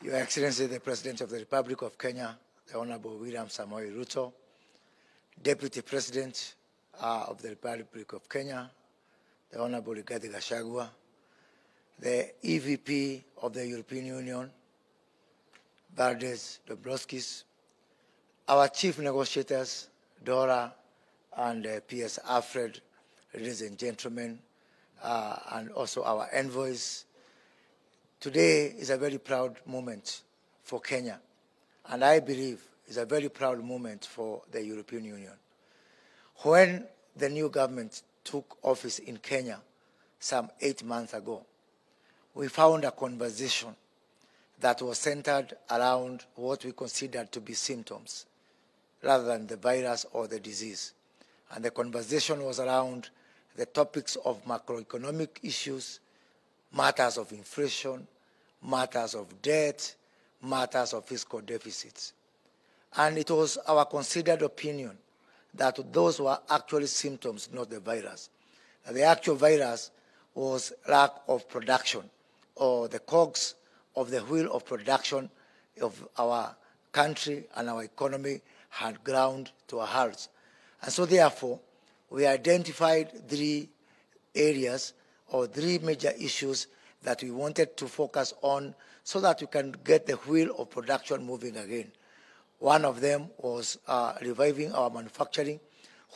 Your Excellency, the President of the Republic of Kenya, the Honorable William Samoei Ruto, Deputy President of the Republic of Kenya, the Honorable Gachagua, the EVP of the European Union, Valdez Dombrovskis, our chief negotiators, Dora and PS Alfred, ladies and gentlemen, and also our envoys. Today is a very proud moment for Kenya, and I believe it's a very proud moment for the European Union. When the new government took office in Kenya some 8 months ago, we found a conversation that was centered around what we considered to be symptoms rather than the virus or the disease. And the conversation was around the topics of macroeconomic issues, matters of inflation, matters of debt, matters of fiscal deficits. And it was our considered opinion that those were actually symptoms, not the virus. The actual virus was lack of production, or the cogs of the wheel of production of our country and our economy had ground to a halt. And so therefore, we identified 3 areas or 3 major issues that we wanted to focus on so that we can get the wheel of production moving again. One of them was reviving our manufacturing,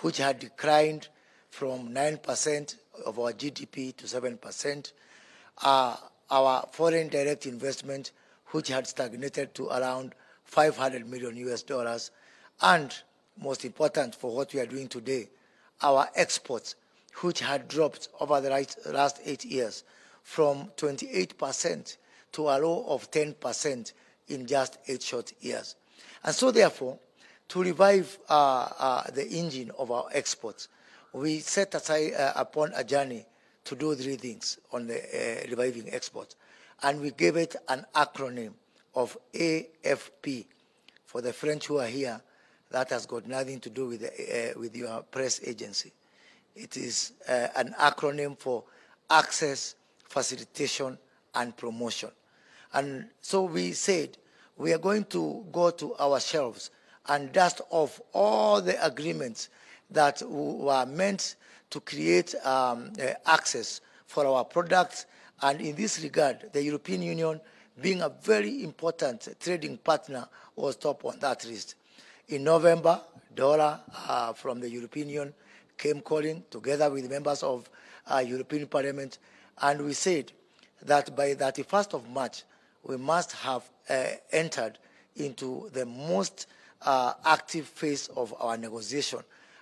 which had declined from 9% of our GDP to 7%. Our foreign direct investment, which had stagnated to around $500 million, and most important for what we are doing today, our exports, which had dropped over the last 8 years from 28% to a low of 10% in just 8 short years. And so therefore, to revive the engine of our exports, we set aside upon a journey to do 3 things on the reviving exports. And we gave it an acronym of AFP. For the French who are here, that has got nothing to do with your press agency. It is an acronym for access, facilitation, and promotion. And so we said we are going to go to our shelves and dust off all the agreements that were meant to create access for our products. And in this regard, the European Union, being a very important trading partner, was top on that list. In November, Dora from the European Union came calling together with members of European Parliament, and we said that by 31st of March, we must have entered into the most active phase of our negotiation.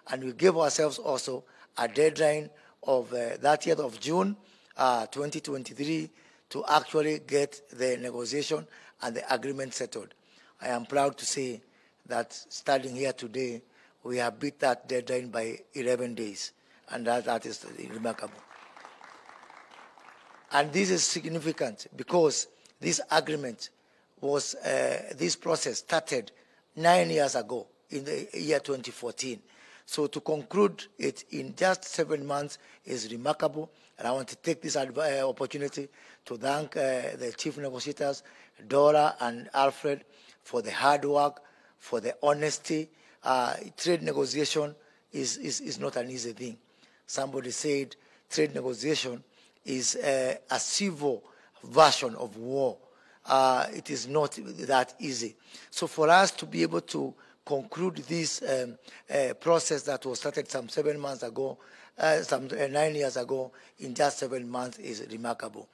And we gave ourselves also a deadline of 30th of June 2023 to actually get the negotiation and the agreement settled. I am proud to say that starting here today, we have beat that deadline by 11 days, and that is remarkable. And this is significant because this agreement was, this process started 9 years ago in the year 2014. So to conclude it in just 7 months is remarkable. And I want to take this opportunity to thank the chief negotiators, Dora and Alfred, for the hard work, for the honesty. Trade negotiation is not an easy thing. Somebody said trade negotiation is a civil version of war. It is not that easy. So for us to be able to conclude this process that was started some 7 months ago, 9 years ago, in just 7 months is remarkable.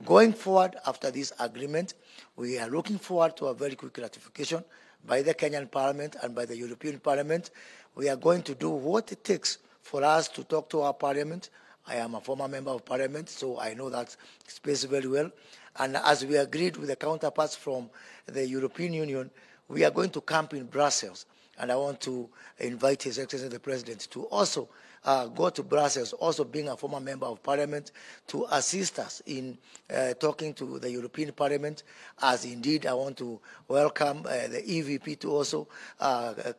Going forward after this agreement, we are looking forward to a very quick ratification by the Kenyan Parliament and by the European Parliament. We are going to do what it takes for us to talk to our Parliament. I am a former member of Parliament, so I know that space very well. And as we agreed with the counterparts from the European Union, we are going to camp in Brussels. And I want to invite His Excellency the President to also go to Brussels, also being a former member of Parliament, to assist us in talking to the European Parliament, as indeed I want to welcome the EVP to also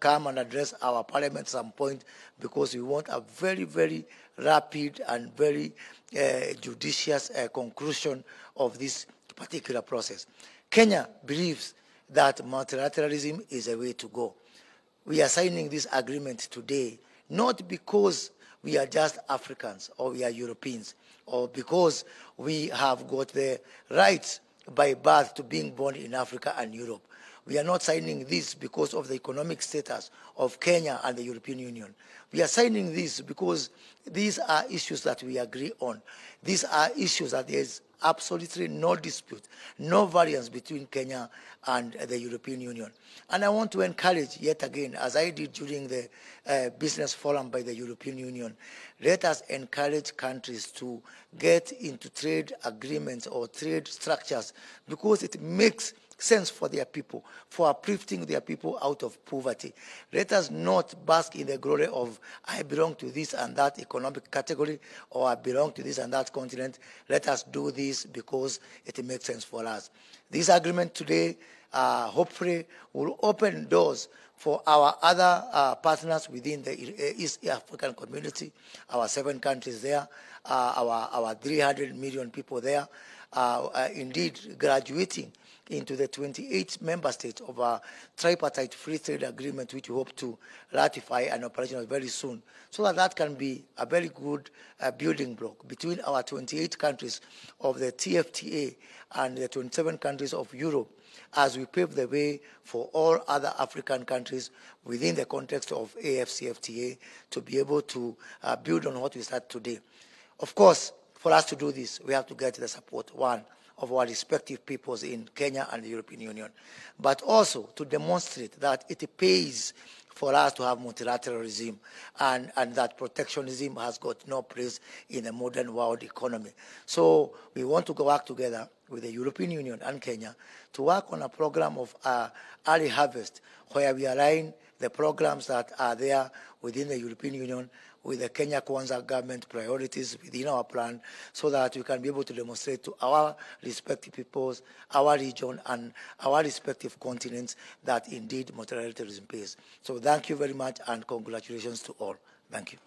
come and address our Parliament at some point, because we want a very, very rapid and very judicious conclusion of this particular process. Kenya believes that multilateralism is a way to go. We are signing this agreement today, not because we are just Africans or we are Europeans, or because we have got the rights by birth to being born in Africa and Europe. We are not signing this because of the economic status of Kenya and the European Union. We are signing this because these are issues that we agree on. These are issues that there is absolutely no dispute, no variance between Kenya and the European Union. And I want to encourage, yet again, as I did during the business forum by the European Union, let us encourage countries to get into trade agreements or trade structures because it makes sense for their people, for uplifting their people out of poverty. Let us not bask in the glory of, I belong to this and that economic category, or I belong to this and that continent. Let us do this because it makes sense for us. This agreement today, hopefully, will open doors for our other partners within the East African community, our 7 countries there, our 300 million people there, indeed graduating into the 28 member states of our tripartite free trade agreement, which we hope to ratify and operational very soon, so that that can be a very good building block between our 28 countries of the TFTA and the 27 countries of Europe, as we pave the way for all other African countries within the context of AFCFTA to be able to build on what we start today. Of course, for us to do this, we have to get the support, one, of our respective peoples in Kenya and the European Union, but also to demonstrate that it pays for us to have multilateralism and that protectionism has got no place in a modern world economy. So we want to work together with the European Union and Kenya to work on a program of early harvest where we align the programs that are there within the European Union with the Kenya Kwanza government priorities within our plan, so that we can be able to demonstrate to our respective peoples, our region, and our respective continents that indeed multilateralism pays. So thank you very much, and congratulations to all. Thank you.